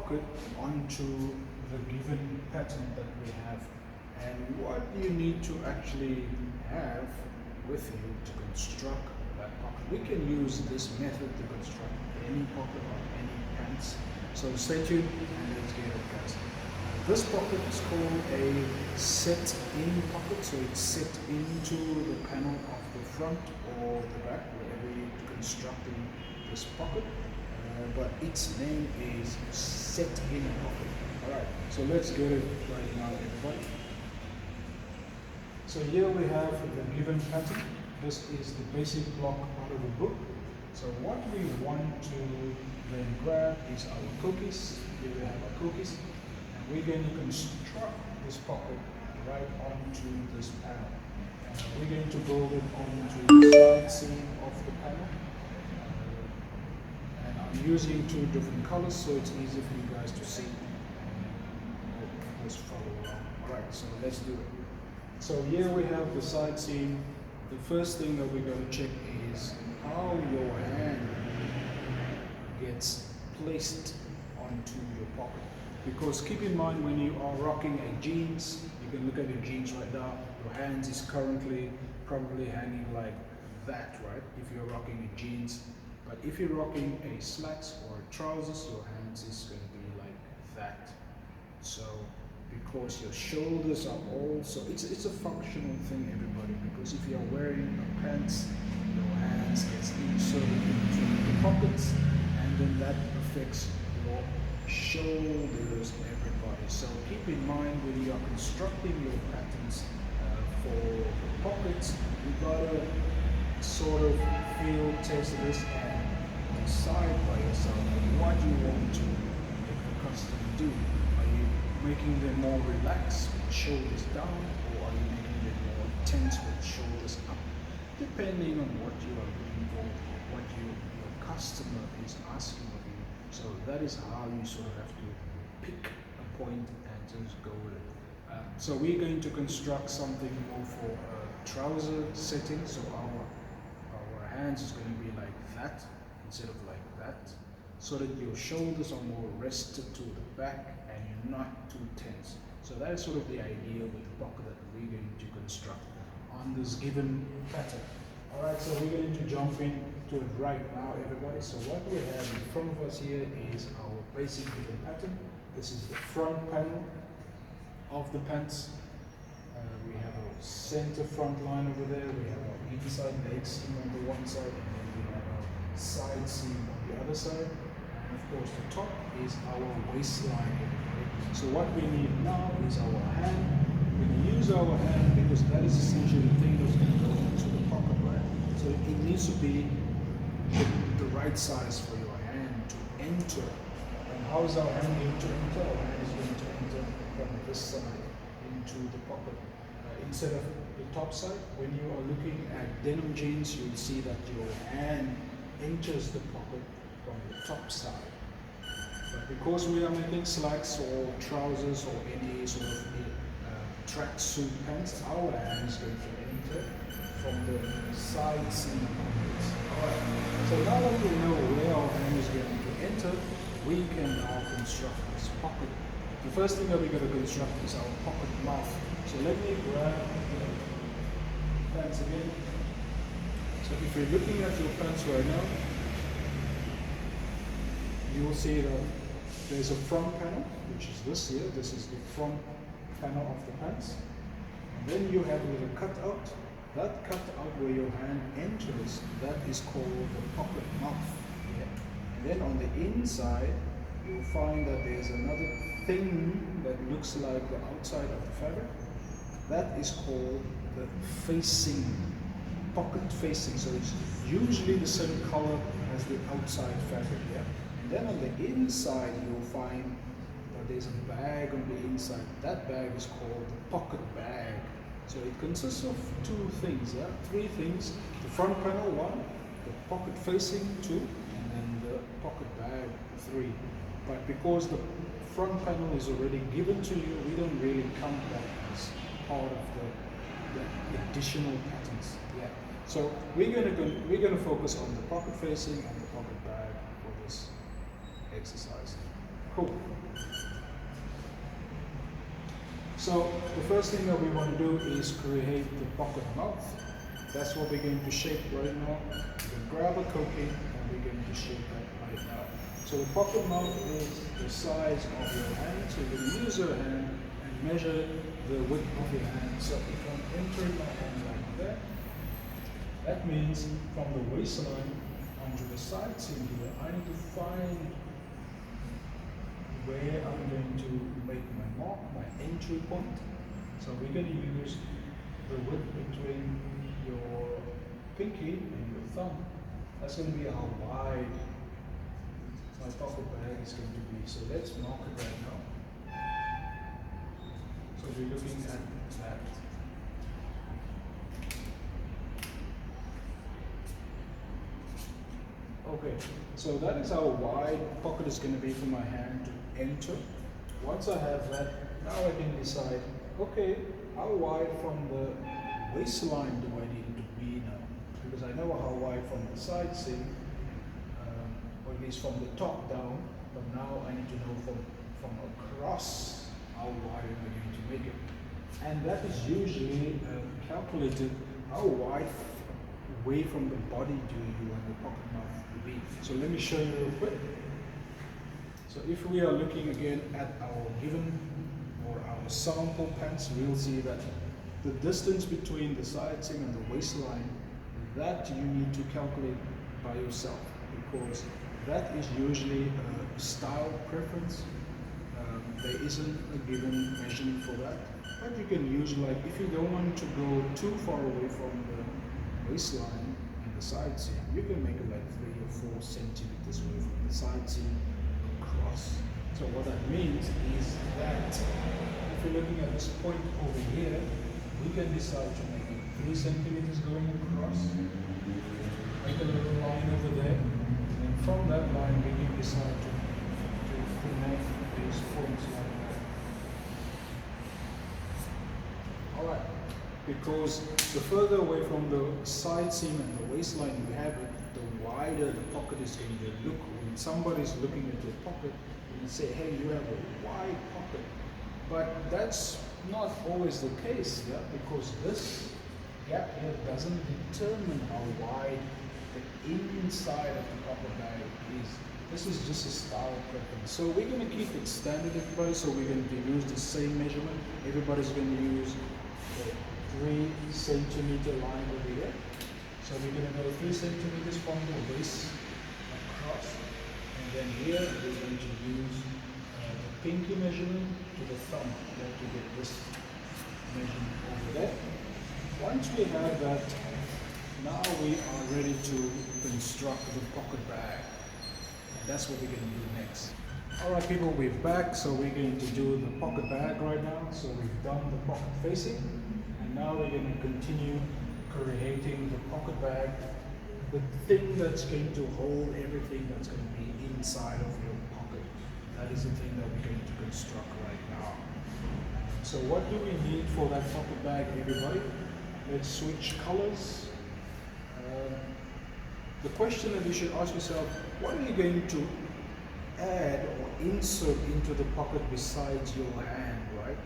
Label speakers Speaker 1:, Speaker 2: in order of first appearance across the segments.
Speaker 1: pocket onto the given pattern that we have. And what you need to actually have with you to construct that pocket. We can use this method to construct any pocket or any pants. So stay tuned and let's get it, guys. This pocket is called a set-in pocket, so it's set into the panel of the front or the back, wherever you're constructing this pocket. But its name is set-in pocket. Alright, so let's get it right now, everybody. So here we have the given pattern. This is the basic block out of the book. So what we want to then grab is our cookies. Here we have our cookies. And we're going to construct this pocket right onto this panel. And we're going to build it onto the side seam of the panel. And I'm using two different colors so it's easy for you guys to see. Just follow along. Alright, so let's do it. So here we have the side seam. The first thing that we're going to check is how your hand gets placed onto your pocket. Because keep in mind, when you are rocking a jeans, you can look at your jeans right now, your hands is currently probably hanging like that, right? If you're rocking a jeans. But if you're rocking a slacks or a trousers, your hands is going to be like that. So because your shoulders are also, it's a functional thing, everybody, because if you're wearing a pants, your hands gets inserted into the pockets, and then that affects your shoulders, everybody. So keep in mind when you are constructing your patterns for the pockets, you gotta sort of feel, test this, and decide by yourself what you want to make the customer do. Making them more relaxed with shoulders down, or are you making them more tense with shoulders up, depending on what you are looking for, what your customer is asking of you. So that is how you sort of have to pick a point and just go with it. So we're going to construct something more for a trouser setting. So our hands is going to be like that instead of like that, so that your shoulders are more rested to the back and you're not too tense. So that is sort of the idea with the pocket that we're going to construct on this given pattern. Alright, so we're going to jump into it right now, everybody. So what we have in front of us here is our basic given pattern. This is the front panel of the pants. We have our center front line over there. We have our inside leg seam on the one side, and then we have our side seam on the other side. Of course, the top is our waistline. So what we need now is our hand. We're going to use our hand because that is essentially the thing that's going to go into the pocket, right? So it needs to be the right size for your hand to enter. And how is our hand going to enter? Our hand is going to enter from this side into the pocket. Instead of the top side, when you are looking at denim jeans, you'll see that your hand enters the pocket from the top side. But because we are making slacks or trousers or any sort of tracksuit pants, our hand is going to enter from the side seam pockets. Alright, so now that we know where our hand is going to enter, we can now construct this pocket. The first thing that we're going to construct is our pocket mouth. So let me grab the pants again. So if you're looking at your pants right now, you will see that there's a front panel, which is this here. This is the front panel of the pants. And then you have a little cutout. That cutout where your hand enters, that is called the pocket mouth. Yeah. And then on the inside, you'll find that there's another thing that looks like the outside of the fabric. That is called the facing, pocket facing. So it's usually the same color as the outside fabric. Yeah. And then on the inside, you'll find that there's a bag on the inside. That bag is called the pocket bag. So it consists of two things, yeah? Three things. The front panel, one, the pocket facing, two, and then the pocket bag, three. But because the front panel is already given to you, we don't really count that as part of the additional patterns. Yeah. So we're gonna focus on the pocket facing and the pocket bag for this exercise. Cool. So the first thing that we want to do is create the pocket mouth. That's what we're going to shape right now. We grab a cookie and we're going to shape that right now. So the pocket mouth is the size of your hand. So you're going to use your hand and measure the width of your hand. So if I'm entering my hand like that, that means from the waistline onto the side seam here, I need to find where I'm going to make my mark, my entry point. So we're going to use the width between your pinky and your thumb. That's going to be how wide my pocket bag is going to be. So let's mark it right now. So we're looking at that. Okay, so that is how wide pocket is going to be for my hand to enter. Once I have that, now I can decide, okay, how wide from the waistline do I need it to be now? Because I know how wide from the side seam, or at least from the top down, but now I need to know from across how wide am I going to make it. And that is usually calculated how wide away from the body do you want the pocket mouth to be. So let me show you real quick. So if we are looking again at our given or our sample pants, we'll see that the distance between the side seam and the waistline, that you need to calculate by yourself, because that is usually a style preference. There isn't a given measurement for that, but you can use, like, if you don't want to go too far away from the waistline and the side seam, you can make it like 3 or 4 centimeters away from the side seam across. So what that means is that if you're looking at this point over here, we can decide to make it 3 centimeters going across, make a little line over there, and from that line we can decide to connect these points like that. Alright, because the further away from the side seam and the waistline you have it, the wider the pocket is going to look. When somebody's looking at your pocket, you say, hey, you have a wide pocket. But that's not always the case, yeah? Because this gap here doesn't determine how wide the inside of the pocket bag is. This is just a style preference. So we're going to keep it standard, everybody. So we're going to use the same measurement. Everybody's going to use the 3 centimeter line over here. So we're going to go 3 centimeters from the waist across. And then here we're going to use the pinky measurement to the thumb to get this measurement over there. Once we have that, now we are ready to construct the pocket bag. That's what we're going to do next. Alright people, we're back, so we're going to do the pocket bag right now. So we've done the pocket facing, and now we're going to continue creating the pocket bag, the thing that's going to hold everything that's going to be inside of your pocket. That is the thing that we're going to construct right now. So what do we need for that pocket bag, everybody? Let's switch colors. The question that you should ask yourself, what are you going to add or insert into the pocket besides your hand, right?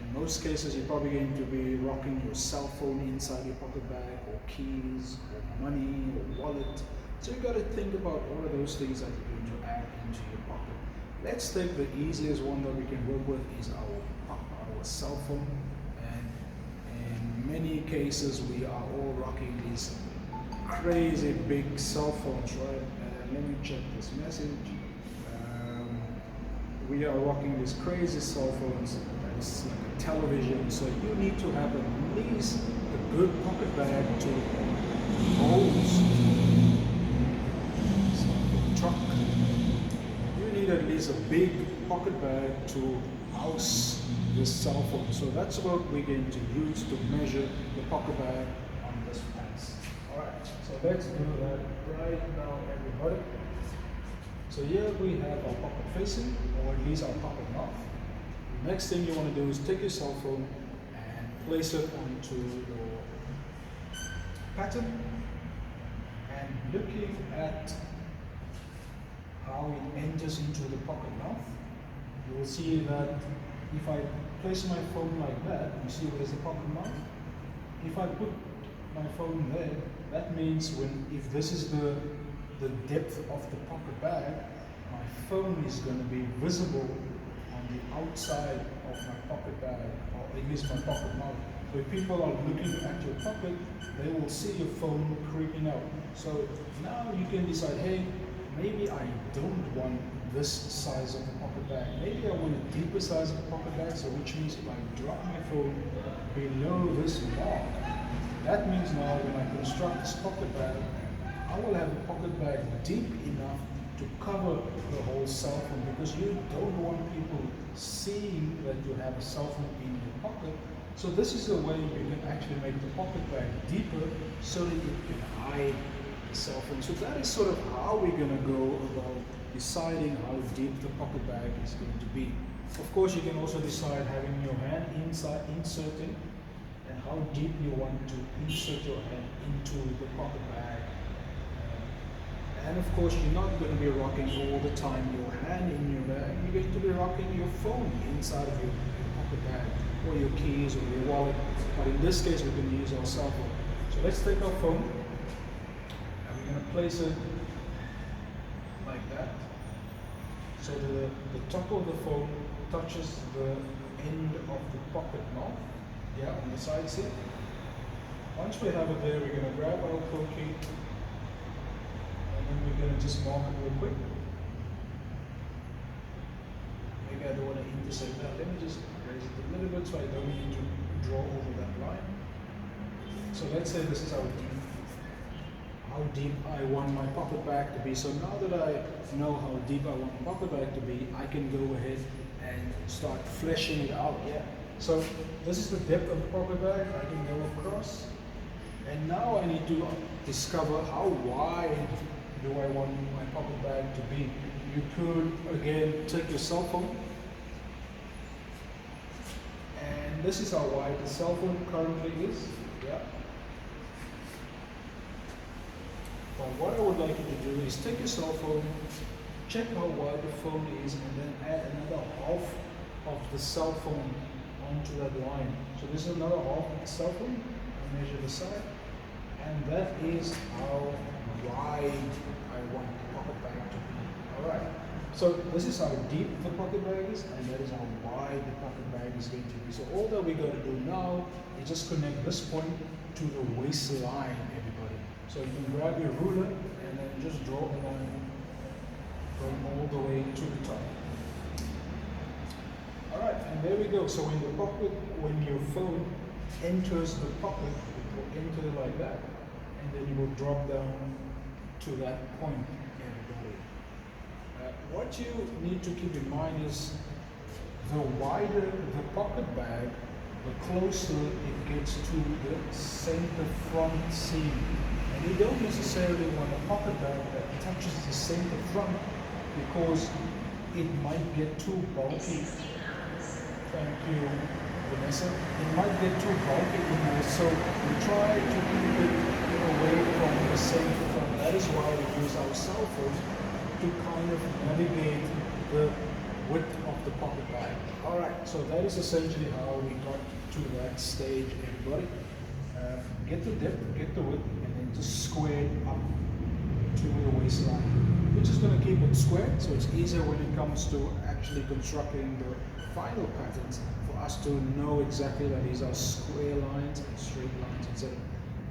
Speaker 1: In most cases, you're probably going to be rocking your cell phone inside your pocket bag, or keys, or money, or wallet. So you've got to think about all of those things that you're going to add into your pocket. Let's take the easiest one that we can work with is our cell phone. And in many cases, we are all rocking these crazy big cell phones, right? Let me check this message. We are rocking these crazy cell phones. It's like a television, so you need to have at least a good pocket bag to hold a truck. You need at least a big pocket bag to house this cell phone. So that's what we're going to use to measure the pocket bag on this pants. Alright, so let's do that right now, everybody. So here we have our pocket facing, or at least our pocket mouth. The next thing you want to do is take your cell phone and place it onto your pattern. And looking at how it enters into the pocket mouth. You will see that if I place my phone like that, you see where's the pocket mouth? If I put my phone there, that means if this is the depth of the pocket bag, my phone is going to be visible on the outside of my pocket bag, or at least my pocket mouth. So if people are looking at your pocket, they will see your phone creeping out. So now you can decide, hey, maybe I don't want this size of a pocket bag. Maybe I want a deeper size of a pocket bag, so which means if I drop my phone below this mark, that means now when I construct this pocket bag, I will have a pocket bag deep enough to cover the whole cell phone, because you don't want people seeing that you have a cell phone in your pocket. So this is a way you can actually make the pocket bag deeper so that you can hide the cell phone. So that is sort of how we're going to go about deciding how deep the pocket bag is going to be. Of course, you can also decide having your hand inside, inserting, and how deep you want to insert your hand into the pocket bag. And of course, you're not going to be rocking all the time your hand in your bag. You're going to be rocking your phone inside of your pocket bag, or your keys, or your wallet. But in this case, we're going to use our cell phone. So let's take our phone, and we're going to place it like that. So the top of the phone touches the end of the pocket mouth, yeah, on the sides here. Once we have it there, we're going to grab our phone key, and then we're going to just mark it real quick. Maybe I don't want to intersect that. Let me just raise it a little bit so I don't need to draw over that line. So let's say this is how deep I want my pocket bag to be. So now that I know how deep I want my pocket bag to be, I can go ahead and start fleshing it out. Yeah. So this is the depth of the pocket bag. I can go across, and now I need to discover how wide do I want my pocket bag to be. You could again take your cell phone, and this is how wide the cell phone currently is. Yeah. But what I would like you to do is take your cell phone, check how wide the phone is, and then add another half of the cell phone onto that line. So this is another half of the cell phone. I measure the side, and that is how wide I want the pocket bag to be. Alright, so this is how deep the pocket bag is, and that is how wide the pocket bag is going to be. So all that we're going to do now is just connect this point to the waistline, everybody. So you can grab your ruler and then just draw a line going all the way to the top. Alright, and there we go. So when your phone enters the pocket, it will enter like that, and then you will drop down to that point, everybody. What you need to keep in mind is the wider the pocket bag, the closer it gets to the center front seam. And you don't necessarily want a pocket bag that touches the center front, because it might get too bulky. Thank you, Vanessa. It might get too bulky, so we try to keep it away from the center front. That is why we use our cell phone to kind of navigate the width of the pocket bag. Alright, so that is essentially how we got to that stage, everybody. Get the depth, get the width, and then just square it up to the waistline. We're just going to keep it squared, so it's easier when it comes to actually constructing the final patterns for us to know exactly that these are square lines and straight lines instead of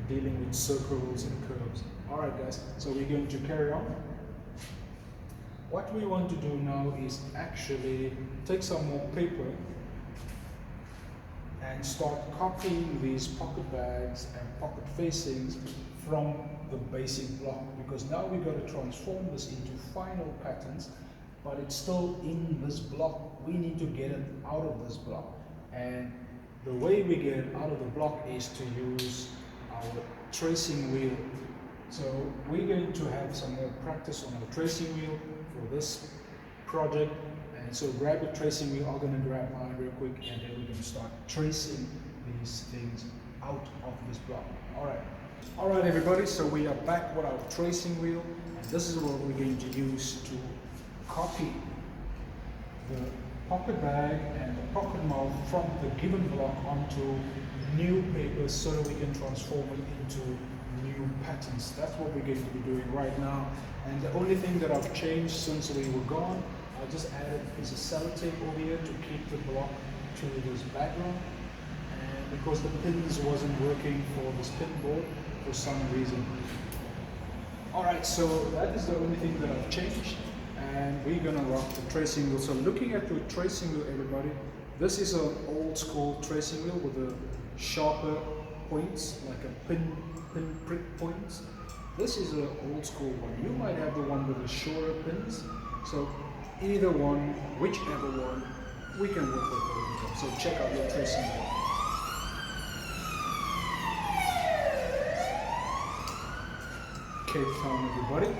Speaker 1: dealing with circles and curves. Alright guys, so we're going to carry on. What we want to do now is actually take some more paper and start copying these pocket bags and pocket facings from the basic block, because now we've got to transform this into final patterns, but it's still in this block. We need to get it out of this block, and the way we get it out of the block is to use our tracing wheel. So we're going to have some more practice on our tracing wheel for this project. And so grab your tracing wheel. I'm going to grab mine real quick, and then we're going to start tracing these things out of this block. Alright everybody, so we are back with our tracing wheel, and this is what we're going to use to copy the pocket bag and the pocket mouth from the given block onto new paper so that we can transform it into new patterns. That's what we're going to be doing right now. And the only thing that I've changed since we were gone, I just added a piece of sellotape over here to keep the block to this background. And because the pins wasn't working for this pin board for some reason. Alright, so that is the only thing that I've changed. And we're gonna rock the tracing wheel. So looking at the tracing wheel, everybody, this is an old school tracing wheel with the sharper points, like a pin prick points. This is an old school one. You might have the one with the shorter pins. So either one, whichever one, we can work with both of them. So check out your tracing wheel. Cape Town, everybody.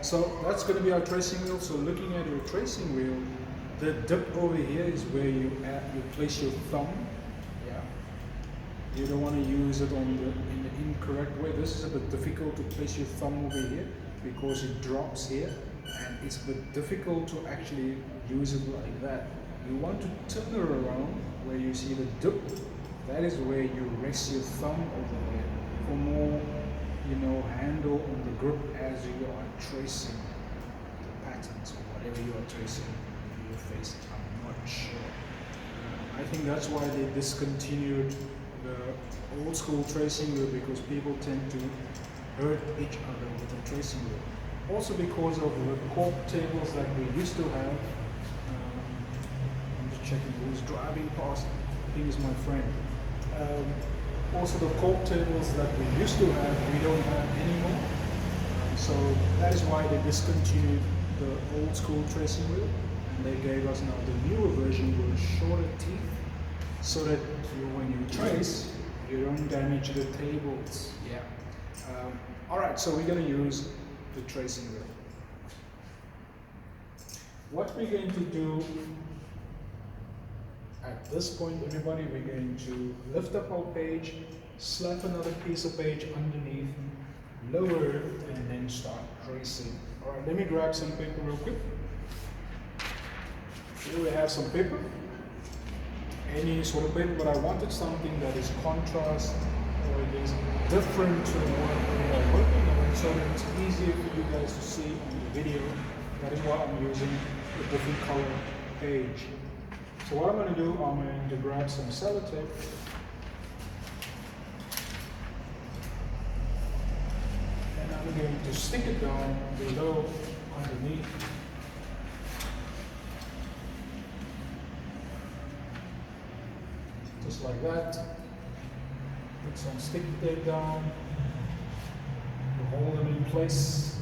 Speaker 1: So that's going to be our tracing wheel. So looking at your tracing wheel, the dip over here is where you place your thumb. Yeah. You don't want to use it in the incorrect way. This is a bit difficult to place your thumb over here because it drops here, and it's a bit difficult to actually use it like that. You want to turn it around where you see the dip. That is where you rest your thumb over there for more, handle on the grip as you are tracing the patterns or whatever you are tracing in your face. I'm not sure. I think that's why they discontinued the old school tracing wheel, because people tend to hurt each other with the tracing wheel. Also because of the cork tables that we used to have. I'm just checking who's driving past. I think it's my friend. Also the cork tables that we used to have, we don't have anymore. So that is why they discontinued the old school tracing wheel, and they gave us now the newer version with shorter teeth, so that when you trace, you don't damage the tables. Yeah. Alright, so we're going to use the tracing wheel. What we're going to do at this point, everybody, we're going to lift up our page, slap another piece of page underneath, lower it, and then start tracing. Alright, let me grab some paper real quick. Here we have some paper. Any sort of paper, but I wanted something that is contrast or it is different to what we are working on, so that it's easier for you guys to see on the video. That is why I'm using a different color page. So what I'm going to do, I'm going to grab some sellotape. And I'm going to stick it down below, underneath. Just like that. Put some sticky tape down to hold them in place.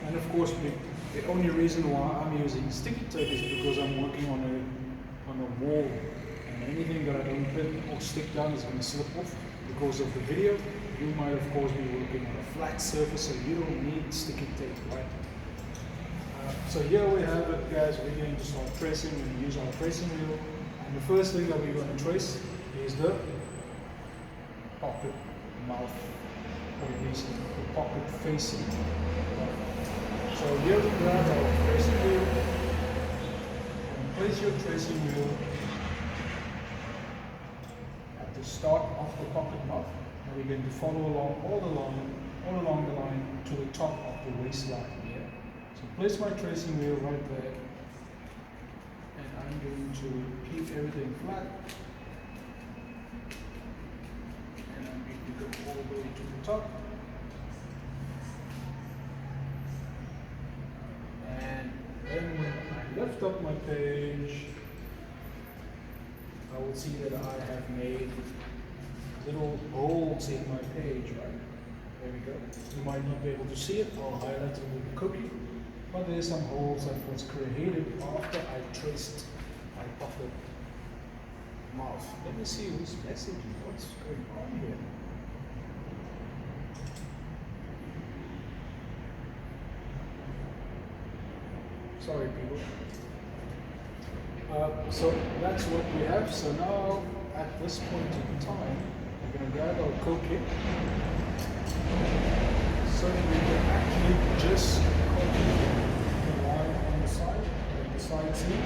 Speaker 1: And of course, the only reason why I'm using sticky tape is because I'm working on a wall, and anything that I don't pin or stick down is going to slip off. Because of the video, you might of course be working on a flat surface, so you don't need sticky tape, right? So here we have it, guys. We're going to start tracing and use our tracing wheel. And the first thing that we're going to trace is the pocket mouth, or at least the pocket facing. So here we grab our tracing wheel and place your tracing wheel at the start of the pocket mouth, and we're going to follow along all along the line to the top of the waistline here. So place my tracing wheel right there, and I'm going to keep everything flat, and I'm going to go all the way to the top. And then when I lift up my page, I will see that I have made little holes in my page, right? There we go. You might not be able to see it, I'll highlight it with a cookie, but there's some holes that was created after I traced my pocket mouth. Let me see who's messaging, what's going on here. Sorry, people. So that's what we have. So now, at this point in time, we're going to grab our code kit so that we can actually just copy the line on the side, like the side seam.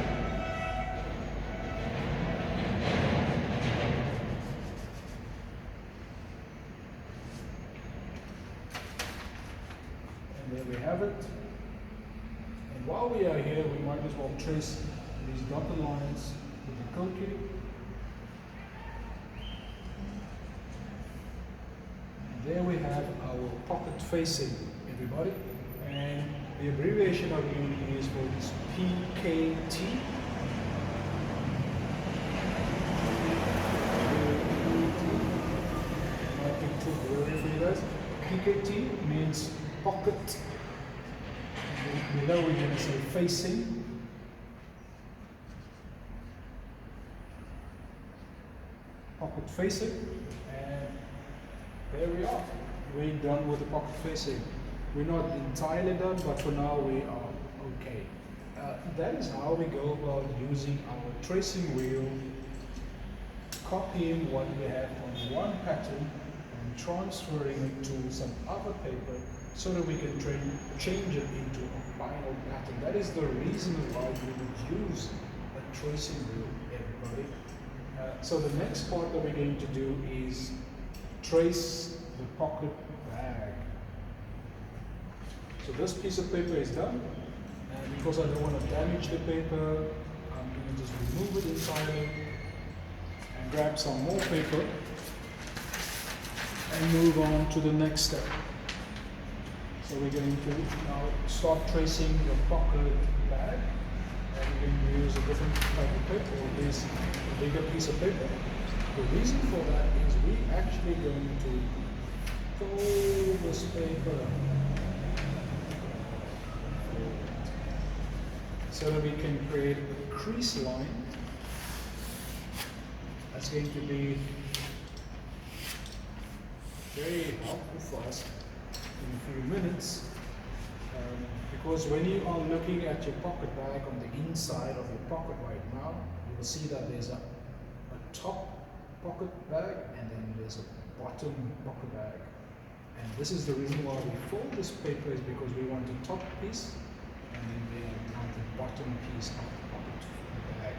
Speaker 1: And there we have it. And while we are here, we might as well trace these dotted lines with the code kit. There we have our pocket facing, everybody, and the abbreviation I'm going to use for this PKT. Might be too blurry for you guys. PKT means pocket. And below we're going to say facing. Pocket facing. And there we are. We're done with the pocket facing. We're not entirely done, but for now we are okay. That is how we go about using our tracing wheel, copying what we have on one pattern and transferring it to some other paper so that we can change it into a final pattern. That is the reason why we would use a tracing wheel, everybody. So the next part that we're going to do is trace the pocket bag. So this piece of paper is done, and because I don't want to damage the paper, I'm going to just remove it entirely and grab some more paper and move on to the next step. So we're going to now start tracing the pocket bag, and we're going to use a different type of paper, or this bigger piece of paper. The reason for that is we're actually going to fold this paper so that we can create a crease line. That's going to be very helpful for us in a few minutes, because when you are looking at your pocket bag on the inside of your pocket right now, you will see that there's a top pocket bag and then there's a bottom pocket bag. And this is the reason why we fold this paper, is because we want the top piece and then we want the bottom piece of the pocket bag.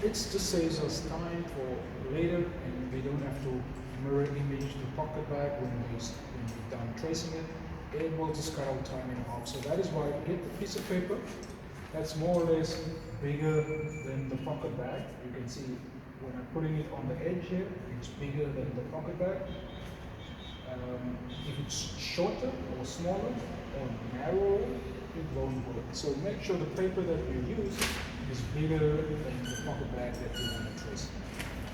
Speaker 1: It just saves us time for later, and we don't have to mirror image the pocket bag when we're done tracing it. It will just cut our time in half. So that is why I get the piece of paper that's more or less bigger than the pocket bag. You can see when I'm putting it on the edge here, it's bigger than the pocket bag. If it's shorter or smaller or narrower, it won't work. So make sure the paper that you use is bigger than the pocket bag that you want to trace.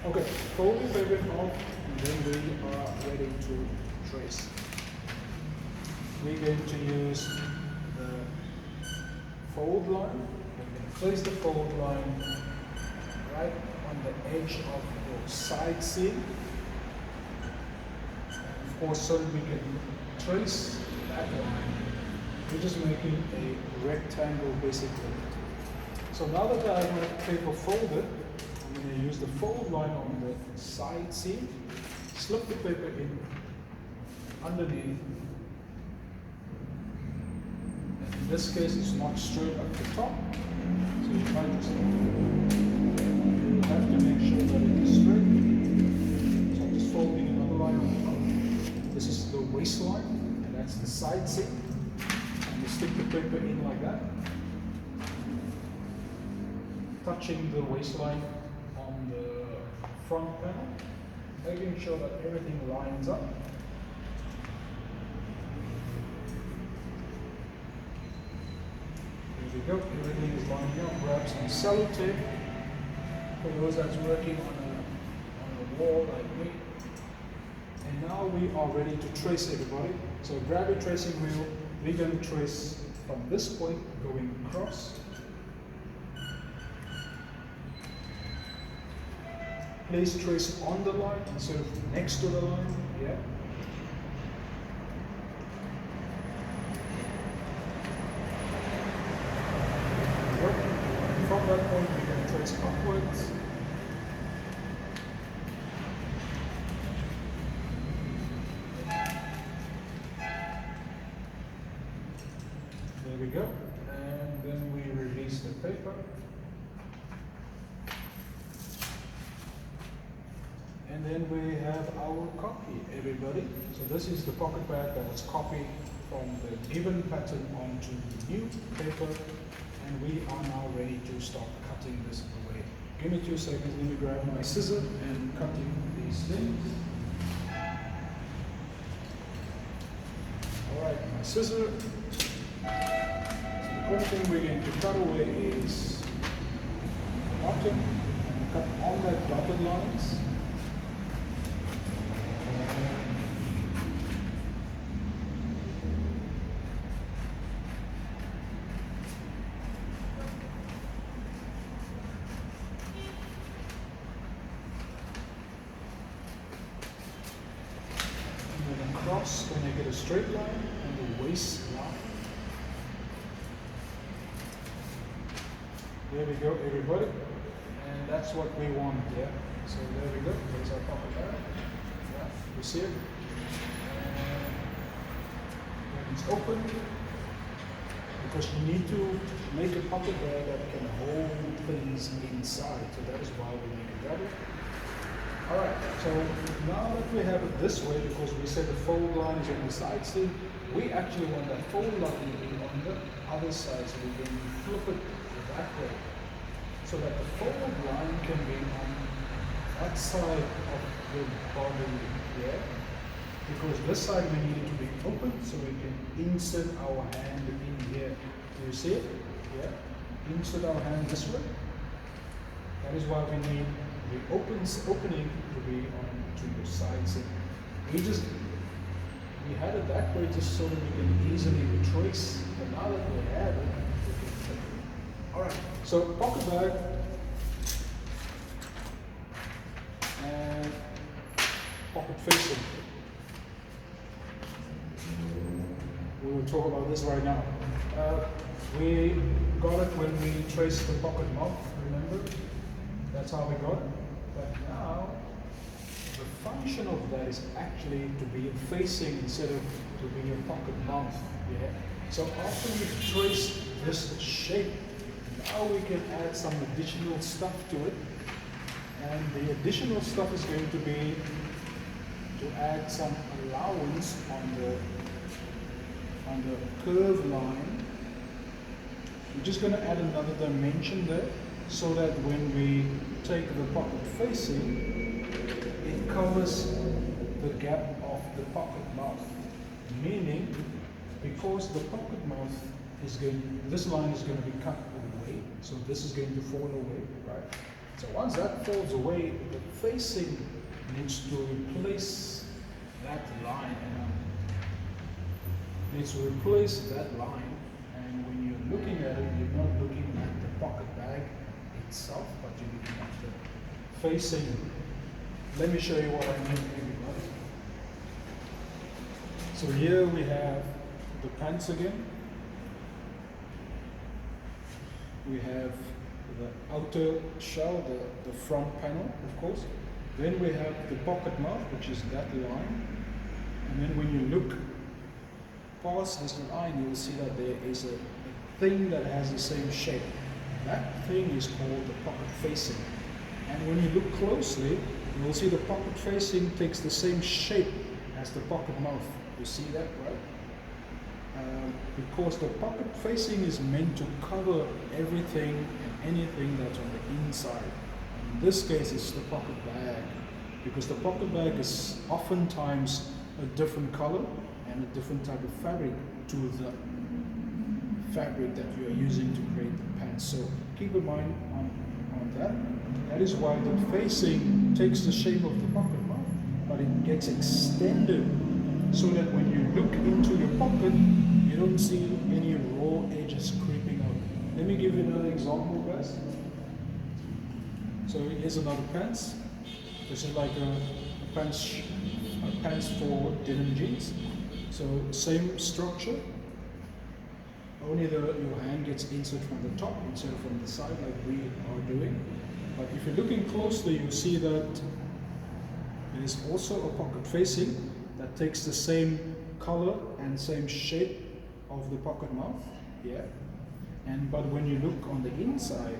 Speaker 1: Okay, fold the paper off, and then we are ready to trace. We're going to use the fold line. We're going to place the fold line right on the edge of your side seam. Of course, so that we can trace that line, we're just making a rectangle basically. So now that I have my paper folded, I'm going to use the fold line on the side seam, slip the paper in underneath. And in this case, it's not straight up the top, so you try to you have to make sure that it is straight. So I'm just folding another line on the top. This is the waistline, and that's the side seam. And you stick the paper in like that, touching the waistline on the front panel, making sure that everything lines up. There we go, everything is lining up. Grab some sellotape for those that's working on a wall like me. And now we are ready to trace, everybody. So grab your tracing wheel. We're going to trace from this point going across. Please trace on the line instead of next to the line. Yeah. From that point, we're going to trace upwards. There we go. And then we release the paper. And then we have our copy, everybody. So this is the pocket bag that was copied from the given pattern onto the new paper. And we are now ready to start cutting this away. Give me 2 seconds, let me grab my scissor and cutting these things. Alright, my scissor. So the first thing we're going to cut away is the bottom. Cut on that dotted lines. Across when I get a straight line and the waistline. There we go, everybody. And that's what we want, yeah. So there we go. There's our pocket bag. Yeah, you see it? And when it's open, because you need to make a pocket bag that can hold things inside. So that is why we make it that way. Alright, so now that we have it this way, because we said the fold line is on the side still, we actually want that fold line to be on the other side, so we can flip it that way. So that the fold line can be on that side of the body here. Because this side we need it to be open, so we can insert our hand in here. Do you see it? Yeah. Insert our hand this way. That is why we need the opening to be on to the sides. We had it that way just so that we can easily retrace. But now that we have it, we can flip it. Alright, so pocket bag and pocket facing. We will talk about this right now. We got it when we traced the pocket mouth, remember? That's how we got it. But now, the function of that is actually to be a facing instead of to be a pocket mouth. Yeah. So after we trace this shape, now we can add some additional stuff to it. And the additional stuff is going to be to add some allowance on the curve line. We're just going to add another dimension there, so that when we take the pocket facing, it covers the gap of the pocket mouth. Meaning, because the pocket mouth is this line is going to be cut away, so this is going to fall away, right? So once that falls away, the facing needs to replace that line. Needs to replace that line, and when you're looking at it, you're not looking at the pocket bag itself, but you're looking at the facing. Let me show you what I mean, everybody. So here we have the pants again. We have the outer shell, the front panel, of course. Then we have the pocket mouth, which is that line. And then when you look past this line, you'll see that there is a thing that has the same shape. That thing is called the pocket facing. And when you look closely, you will see the pocket facing takes the same shape as the pocket mouth. You see that, right? Because the pocket facing is meant to cover everything and anything that's on the inside. In this case, it's the pocket bag, because the pocket bag is oftentimes a different color and a different type of fabric to the fabric that you are using to create the pants. So keep in mind on that. That is why the facing takes the shape of the pocket mouth, but it gets extended so that when you look into your pocket, you don't see any raw edges creeping out. Let me give you another example, guys. So here's another pants. This is like a pants for denim jeans. So same structure, only your hand gets inserted from the top instead of from the side like we are doing. But if you're looking closely, you see that there is also a pocket facing that takes the same color and same shape of the pocket mouth. yeah. But when you look on the inside,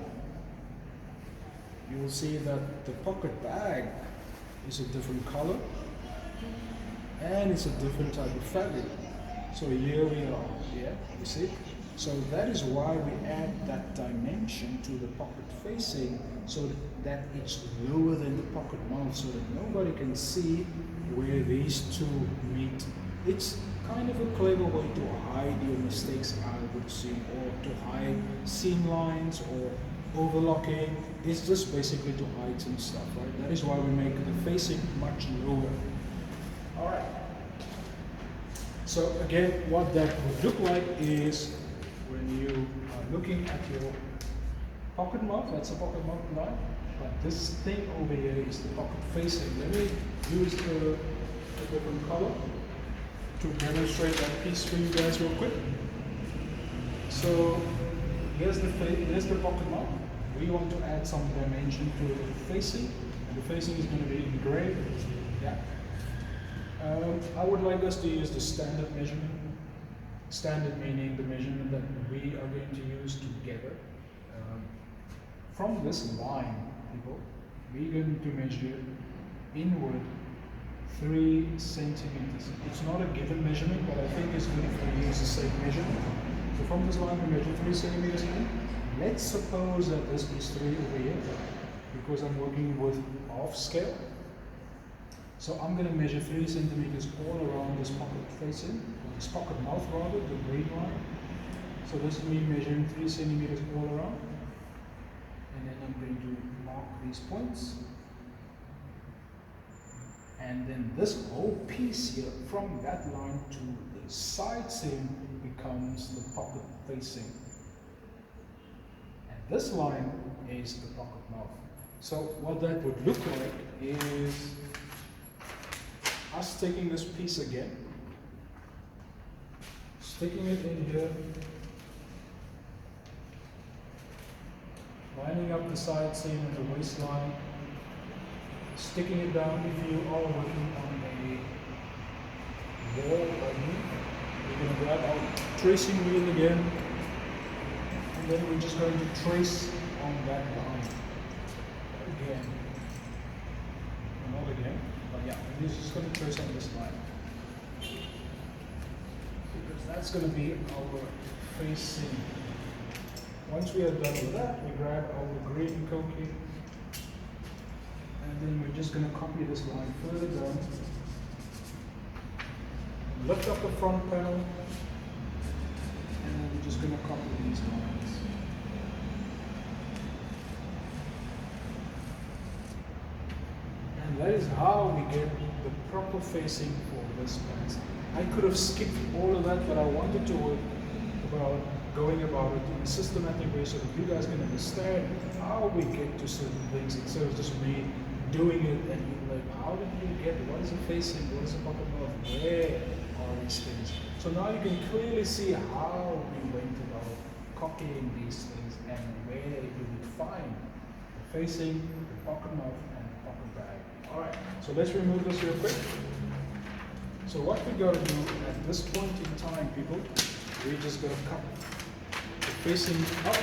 Speaker 1: you will see that the pocket bag is a different color and it's a different type of fabric. So here we are, yeah, you see? So that is why we add that dimension to the pocket facing, so that it's lower than the pocket mouth, so that nobody can see where these two meet. It's kind of a clever way to hide your mistakes, I would say, or to hide seam lines or overlocking. It's just basically to hide some stuff, right? That is why we make the facing much lower. All right. So again, what that would look like is when you are looking at your pocket mouth, that's a pocket mouth line, but this thing over here is the pocket facing. Let me use a different color to demonstrate that piece for you guys real quick. So here's the pocket mouth. We want to add some dimension to the facing, and the facing is going to be in gray. Yeah. I would like us to use the standard measurement. Standard meaning the measurement that we are going to use together. From this line, people, we're going to measure inward 3 centimeters. It's not a given measurement, but I think it's good if we use the same measurement. So from this line, we measure 3 centimeters in. Let's suppose that this is 3 over here, because I'm working with half scale. So I'm going to measure 3 centimeters all around this pocket facing, or this pocket mouth rather, the green line. So this is me measuring 3 centimeters all around. And then I'm going to mark these points. And then this whole piece here, from that line to the side seam, becomes the pocket facing. And this line is the pocket mouth. So what that would look like is us taking this piece again, sticking it in here, lining up the side seam and the waistline, sticking it down. If you are working on a wall like me, we're going to grab our tracing wheel again, and then we're just going to trace on that line again. Not again. Yeah, we're just going to trace on this line, because that's going to be our facing. Once we are done with that, we grab our green coating, and then we're just going to copy this line further down, lift up the front panel, and then we're just going to copy these lines. And that is how we get the proper facing for this pants. I could have skipped all of that, but I wanted to work about going about it in a systematic way so that you guys can understand how we get to certain things instead of just me doing it and you're like, how did you get it? What is a facing? What is a pocket mouth? Where are these things? So now you can clearly see how we went about copying these things and where you would find the facing, the pocket mouth, and the pocket bag. Alright, so let's remove this real quick. So what we got to do at this point in time, people, we just got to cut the facing up,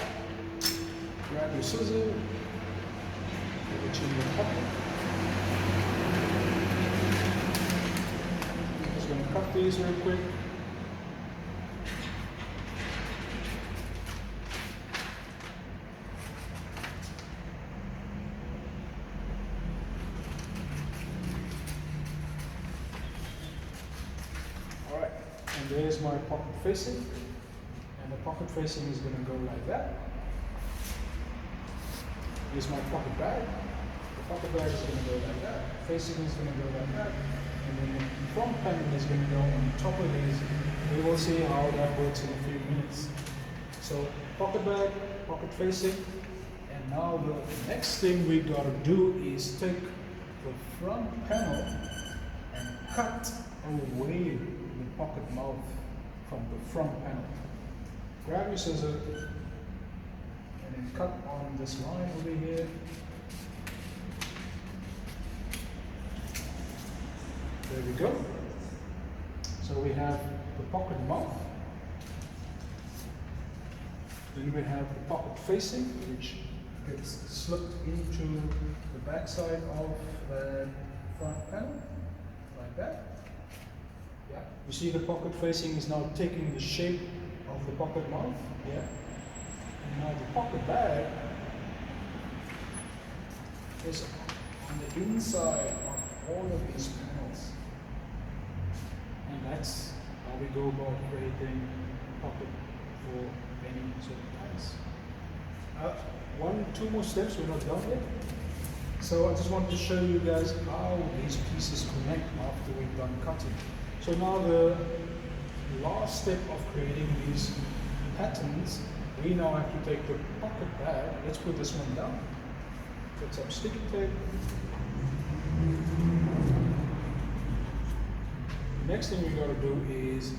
Speaker 1: grab your scissors, put it in your pocket. I'm just going to cut these real quick. Alright, and there's my pocket facing. And the pocket facing is going to go like that. Here's my pocket bag. The pocket bag is going to go like that. Facing is going to go like that. And then the front panel is going to go on top of these. We will see how that works in a few minutes. So pocket bag, pocket facing. And now the next thing we got to do is take the front panel and cut away the pocket mouth from the front panel. Grab your scissors and then cut on this line over here. There we go. So we have the pocket mouth Then we have the pocket facing, which gets slipped into the back side of the front panel, like that. Yeah. You see the pocket facing is now taking the shape of the pocket mouth. Yeah. And now the pocket bag is on the inside of all of these panels. And that's how we go about creating a pocket for any sort of pants. Two more steps, we're not done yet. So I just wanted to show you guys how these pieces connect after we've done cutting. So now the last step of creating these patterns, we now have to take the pocket bag. Let's put this one down. Put some sticky tape. The next thing we got to do is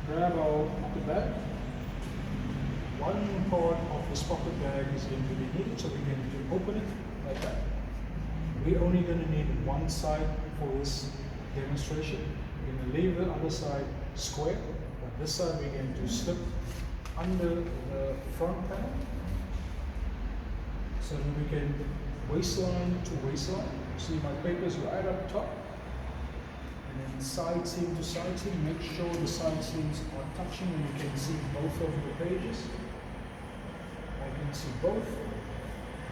Speaker 1: grab our pocket bag. One part of this pocket bag is going to be needed, so we're going to open it like that. We're only going to need one side for this demonstration. We're going to leave the other side square, but this side we're going to slip under the front panel, so that we can waistline to waistline. See my papers right up top, and then side seam to side seam. Make sure the side seams are touching and you can see both of the pages. I can see both. You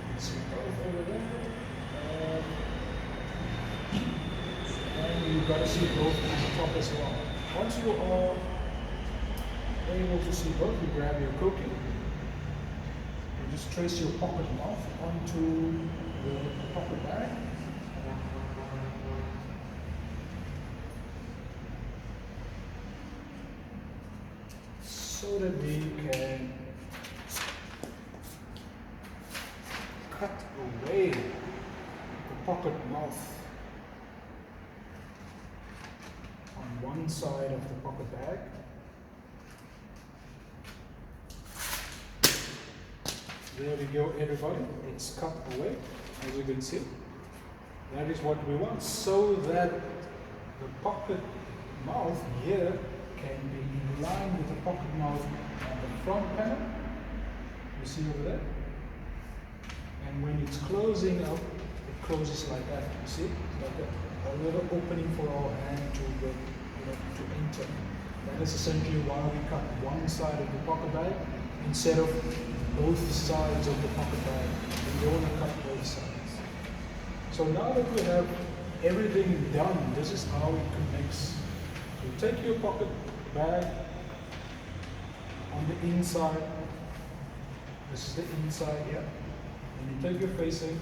Speaker 1: can see both over there. And you've got to see both at the top as well. Once you are able to see both, you grab your cookie. You just trace your pocket mouth onto the pocket bag. So that we can cut away the pocket mouth on one side of the pocket bag. There we go, everybody. It's cut away, as you can see. That is what we want, so that the pocket mouth here can be in line with the pocket mouth on the front panel. You see over there? And when it's closing up, it closes like that. You see? Like a little opening for our hand to go, to enter. That is essentially why we cut one side of the pocket bag instead of both sides of the pocket bag. We don't want to cut both sides. So now that we have everything done, this is how it connects. So take your pocket bag on the inside. This is the inside here. And you take your facing.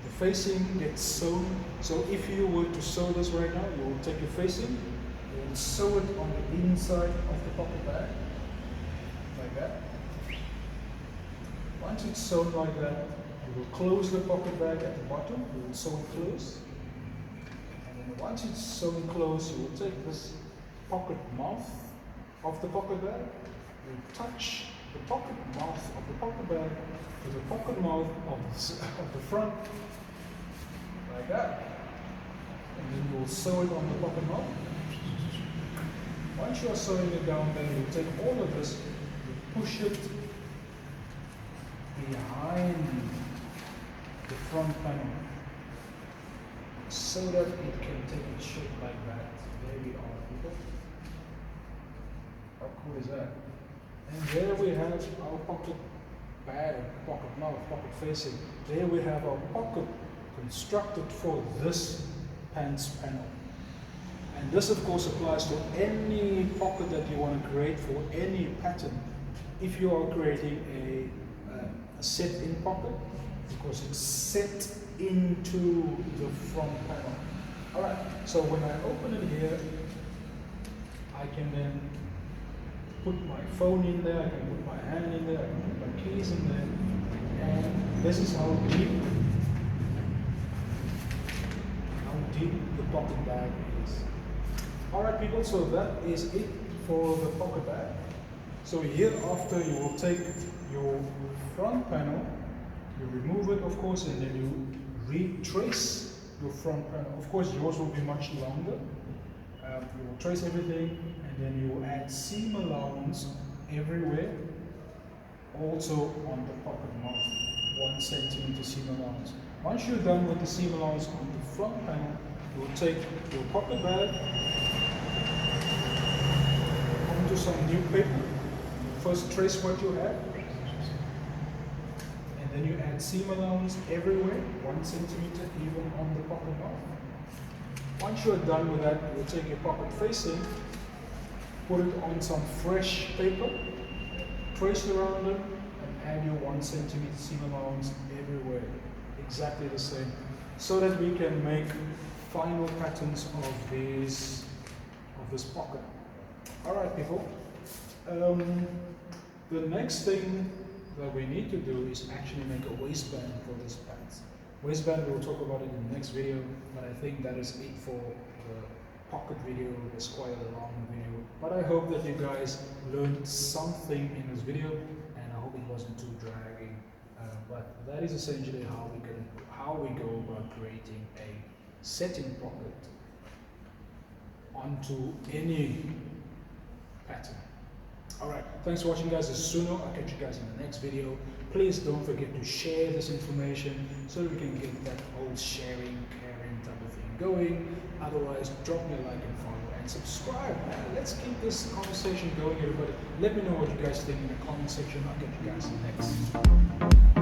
Speaker 1: The facing gets sewn. So if you were to sew this right now, you will take your facing, you will sew it on the inside of the pocket bag. Like that. Once it's sewn like that, you will close the pocket bag at the bottom. You will sew it closed. And once it's sewn closed, you will take this pocket mouth of the pocket bag. You touch the pocket mouth of the pocket bag to the pocket mouth of the front, like that. And then you will sew it on the pocket mouth. Once you are sewing it down, then you take all of this, you push it behind the front panel, so that it can take its shape like that. There we are, people. How cool is that? And there we have our pocket bag, pocket mouth, pocket facing. There we have our pocket constructed for this pants panel. And this of course applies to any pocket that you want to create for any pattern. If you are creating a set-in pocket, because it's set into the front panel. Alright, so when I open it here, I can then put my phone in there, I can put my hand in there, I can put my keys in there, and this is how deep the pocket bag is. Alright people, so that is it for the pocket bag. So here after you will take your front panel, you remove it of course, and then you retrace your front panel. Of course yours will be much longer. You will trace everything, and then you add seam allowance everywhere. Also on the pocket mouth, 1 centimeter seam allowance. Once you're done with the seam allowance on the front panel, you'll take your pocket bag onto some new paper. First trace what you have, and then you add seam allowance everywhere, 1 centimeter even on the pocket mouth. Once you're done with that, you'll take your pocket facing, put it on some fresh paper, trace around them, and add your 1 centimeter seam allowance everywhere. Exactly the same. So that we can make final patterns of this pocket. Alright people. The next thing that we need to do is actually make a waistband for this pants. Waistband, we'll talk about it in the next video, but I think that is it for the pocket video. It's quite a long video, but I hope that you guys learned something in this video, and I hope it wasn't too dragging. But that is essentially how we go about creating a setting pocket onto any pattern. Alright, thanks for watching guys. This is SUNO. I'll catch you guys in the next video. Please don't forget to share this information so we can get that whole sharing, caring type of thing going. Otherwise, drop me a like and follow and subscribe, man. Let's keep this conversation going, everybody. Let me know what you guys think in the comment section. I'll catch you guys in the next.